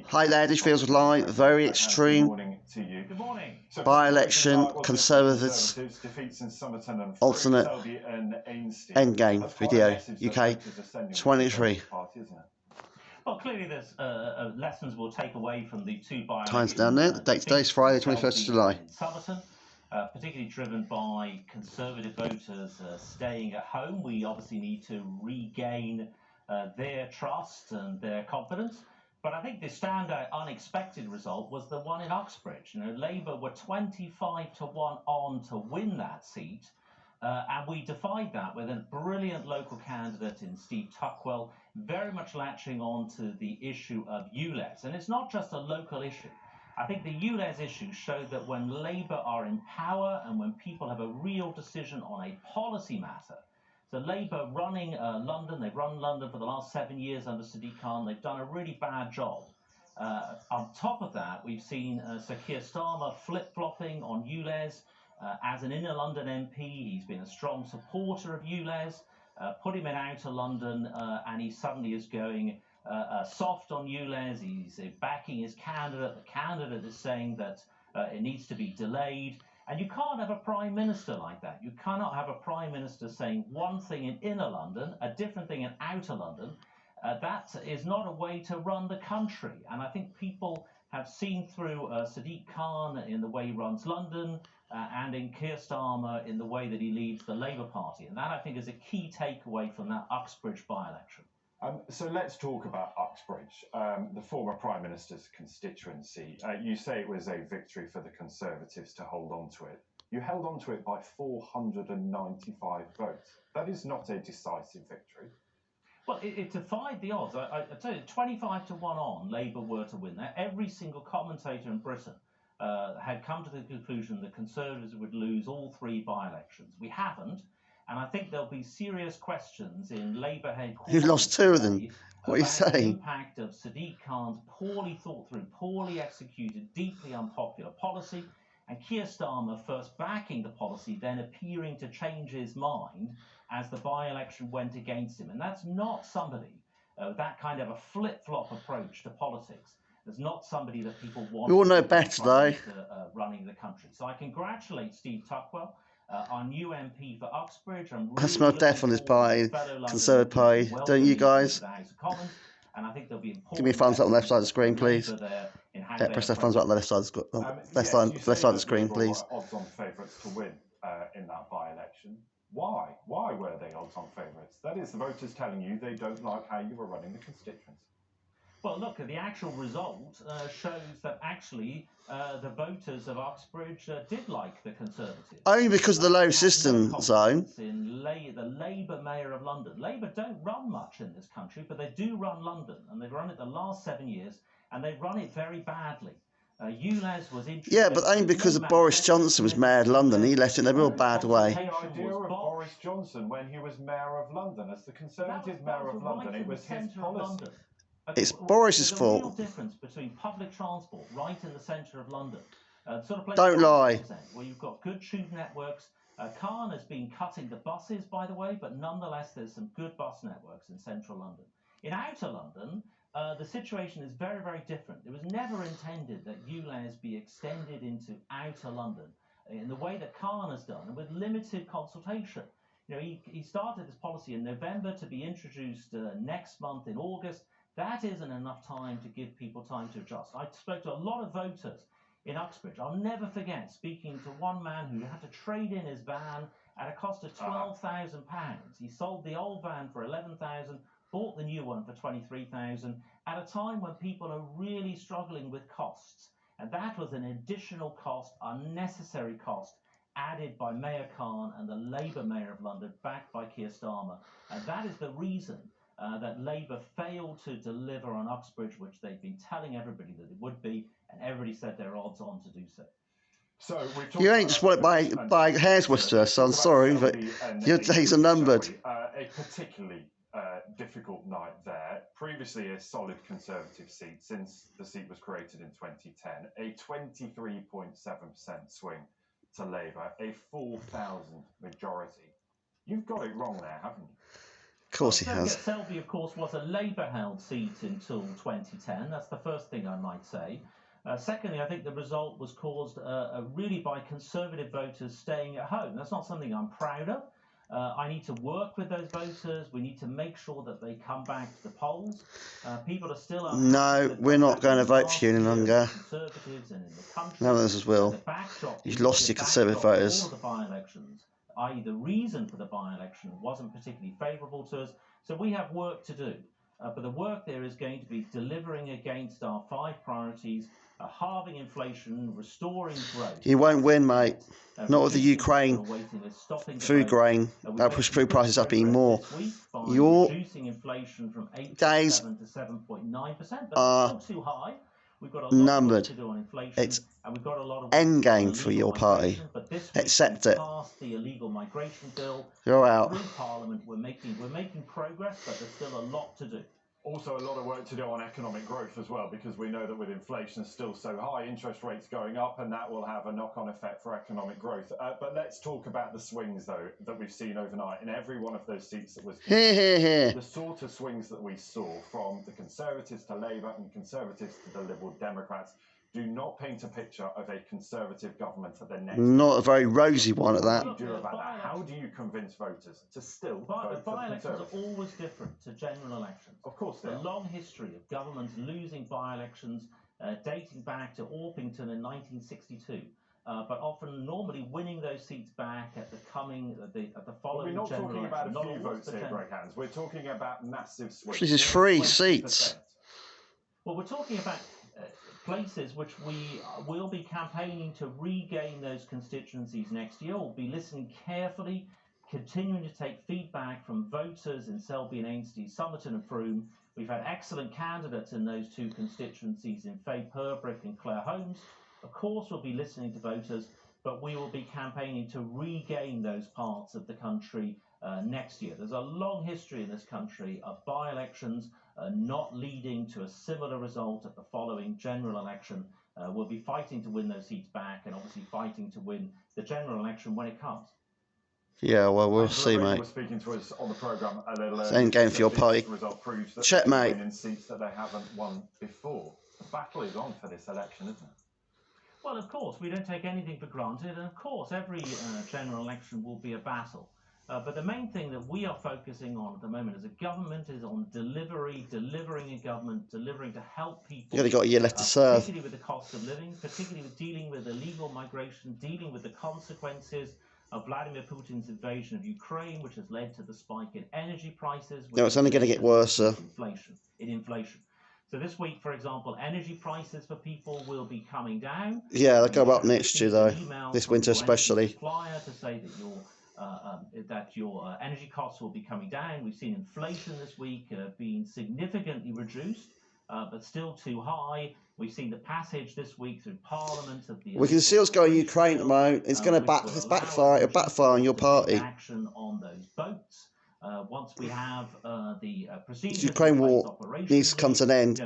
Hi there, Ditchfields Live, very extreme by-election Conservatives alternate endgame video, UK 23. Well, clearly there's lessons we'll take away from the two by-elections. Time's down there, the date today is Friday 21st of July. In Somerton, particularly driven by Conservative voters staying at home. We obviously need to regain their trust and their confidence. But I think the standout unexpected result was the one in Uxbridge. Labour were 25 to 1 on to win that seat. And we defied that with a brilliant local candidate in Steve Tuckwell, very much latching on to the issue of ULEZ. And it's not just a local issue. I think the ULEZ issue showed that when Labour are in power and when people have a real decision on a policy matter, so Labour running London, they've run London for the last 7 years under Sadiq Khan, they've done a really bad job. On top of that, we've seen Sir Keir Starmer flip-flopping on ULEZ. As an inner London MP, he's been a strong supporter of ULEZ, put him in outer London, and he suddenly is going soft on ULEZ. He's backing his candidate. The candidate is saying that it needs to be delayed. And you can't have a prime minister like that. You cannot have a prime minister saying one thing in inner London, a different thing in outer London. That is not a way to run the country. And I think people have seen through Sadiq Khan in the way he runs London and in Keir Starmer in the way that he leads the Labour Party. And that, I think, is a key takeaway from that Uxbridge by-election. So let's talk about Uxbridge, the former Prime Minister's constituency. You say it was a victory for the Conservatives to hold on to it. You held on to it by 495 votes. That is not a decisive victory. Well, it defied the odds. I tell you, 25 to 1 on, Labour were to win that. Every single commentator in Britain had come to the conclusion that Conservatives would lose all 3 by-elections. We haven't. And I think there'll be serious questions in Labour headquarters. You've lost 2 of them. What are you saying? The impact of Sadiq Khan's poorly thought through, poorly executed, deeply unpopular policy, and Keir Starmer first backing the policy, then appearing to change his mind as the by-election went against him. And that's not somebody with that kind of a flip-flop approach to politics. There's not somebody that people want. We all know better, though. Running the country. So I congratulate Steve Tuckwell, our new MP for Uxbridge. I smell death on his party, Conservative Party. Don't you guys? And I think there'll be give me a thumbs up on the left side of the screen, please. Yeah, press that thumbs up on the left side of the screen, please. Odds-on favourites to win in that by-election. Why? Why were they odds-on favourites? That is the voters telling you they don't like how you were running the constituency. Well, look, the actual result shows that actually the voters of Uxbridge did like the Conservatives. Only because of the low system zone. In the Labour Mayor of London. Labour don't run much in this country, but they do run London, and they've run it the last 7 years, and they've run it very badly. ULEZ was introduced. Yeah, but only because of Boris Johnson was Mayor of London. He left it in a real bad way. The idea of Boris Johnson when he was Mayor of London, as the Conservative Mayor of London, it was his policy. It's Boris's fault. There's a real difference between public transport right in the centre of London. Sort of place don't lie. Where you've got good tube networks. Khan has been cutting the buses, by the way, but nonetheless there's some good bus networks in central London. In outer London, the situation is very, very different. It was never intended that ULEZ be extended into outer London in the way that Khan has done, and with limited consultation. He started this policy in November to be introduced next month in August. That isn't enough time to give people time to adjust. I spoke to a lot of voters in Uxbridge. I'll never forget speaking to one man who had to trade in his van at a cost of £12,000. He sold the old van for £11,000, bought the new one for £23,000 at a time when people are really struggling with costs. And that was an additional cost, unnecessary cost, added by Mayor Khan and the Labour Mayor of London, backed by Keir Starmer. And that is the reason that Labour failed to deliver on Uxbridge, which they've been telling everybody that it would be, and everybody said they're odds on to do so. You ain't just won it by hairs whisperer, so I'm sorry, but your days are numbered. A particularly difficult night there. Previously a solid Conservative seat since the seat was created in 2010. A 23.7% swing to Labour, a 4,000 majority. You've got it wrong there, haven't you? course he has. Selby, of course, was a Labour-held seat until 2010. That's the first thing I might say. Secondly, I think the result was caused really by Conservative voters staying at home. That's not something I'm proud of. I need to work with those voters. We need to make sure that they come back to the polls. People are still... No, we're not going to vote for you any longer. Conservatives and in the country. None of us as will. You've lost your Conservative voters. All the by-elections, i.e. the reason for the by-election wasn't particularly favourable to us. So we have work to do. But the work there is going to be delivering against our 5 priorities, halving inflation, restoring growth. You won't win, mate. Not with the Ukraine food grain. That'll push food prices up even more. Your days are numbered. It's end game for your party. Accept it. You're out. We're making progress, but there's still a lot to do. Also, a lot of work to do on economic growth as well, because we know that with inflation still so high, interest rates going up, and that will have a knock-on effect for economic growth. But let's talk about the swings, though, that we've seen overnight in every one of those seats that was... The sort of swings that we saw from the Conservatives to Labour and Conservatives to the Liberal Democrats do not paint a picture of a Conservative government at the next... Not a very rosy one at that. What do you do about that? How do you convince voters to still vote for the Conservatives? By-elections are always different to general elections. Of course they are. A long history of governments losing by-elections dating back to Orpington in 1962. But often, normally winning those seats back at the following we're not general talking about election. a few votes here, Greg Hands. We're talking about massive swings. This is 3 seats. Well, we're talking about places which we will be campaigning to regain those constituencies next year. We'll be listening carefully, continuing to take feedback from voters in Selby and Ainsty, Somerton and Frome. We've had excellent candidates in those 2 constituencies in Faye Purbrick and Claire Holmes. Of course, we'll be listening to voters, but we will be campaigning to regain those parts of the country next year. There's a long history in this country of by-elections not leading to a similar result at the following general election. We'll be fighting to win those seats back, and obviously fighting to win the general election when it comes. Yeah, well, we'll see, mate. Was speaking to us on the programme a little earlier. Same game for your party. Checkmate. In seats that they haven't won before. The battle is on for this election, isn't it? Well, of course, we don't take anything for granted, and of course, every general election will be a battle. But the main thing that we are focusing on at the moment as a government is on delivering a government, delivering to help people. You've only got a year left to serve. Particularly with the cost of living, particularly with dealing with illegal migration, dealing with the consequences of Vladimir Putin's invasion of Ukraine, which has led to the spike in energy prices. No, it's only going to get worse, sir. Inflation. So this week, for example, energy prices for people will be coming down. Yeah, they'll go up next year, though. This winter especially. To say that your energy costs will be coming down. We've seen inflation this week being significantly reduced, but still too high. We've seen the passage this week through Parliament of the... We can see what's going on in Ukraine at the moment. It's going to backfire. It'll backfire on your party. Action on those boats. Once we have the procedures... The Ukraine war needs to come to an end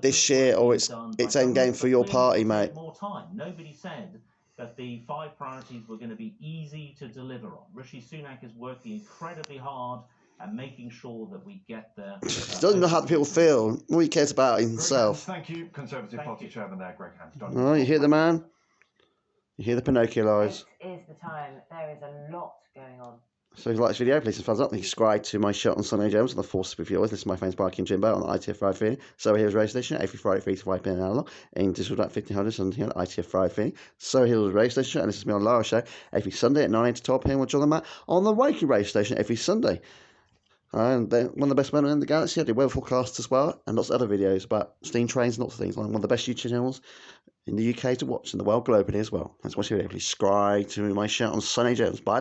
this year, or it's end game for your party, mate. More time. Nobody said that the 5 priorities were going to be easy to deliver on. Rishi Sunak is working incredibly hard and making sure that we get there. He doesn't know how the people feel. All he cares about is himself. Thank you, Conservative Party Chairman there, Greg Hands. Oh, you hear the man? You hear the Pinocchio lies? It is the time. There is a lot going on. So if you like this video, please thumbs up and subscribe to my show on Sunday Jones on the Force with yours. This is my friends Barky and Jimbo on the ITF Friday Feeling. So Hills Radio Station every Friday 3 to 5 p.m. analog in digital at 1500 Sunday on ITF Friday Feeling. So Hills Radio Station, and this is me on Lara Show every Sunday at 9 to 12 p.m. with John and Matt on the Wakey Radio Station every Sunday. And then one of the best men in the galaxy. I do weather forecasts as well, and lots of other videos about steam trains and lots of things. I'm one of the best YouTube channels in the UK to watch, in the world globally as well. Thanks for watching the video. Please subscribe to my show on Sunday Jones. Bye.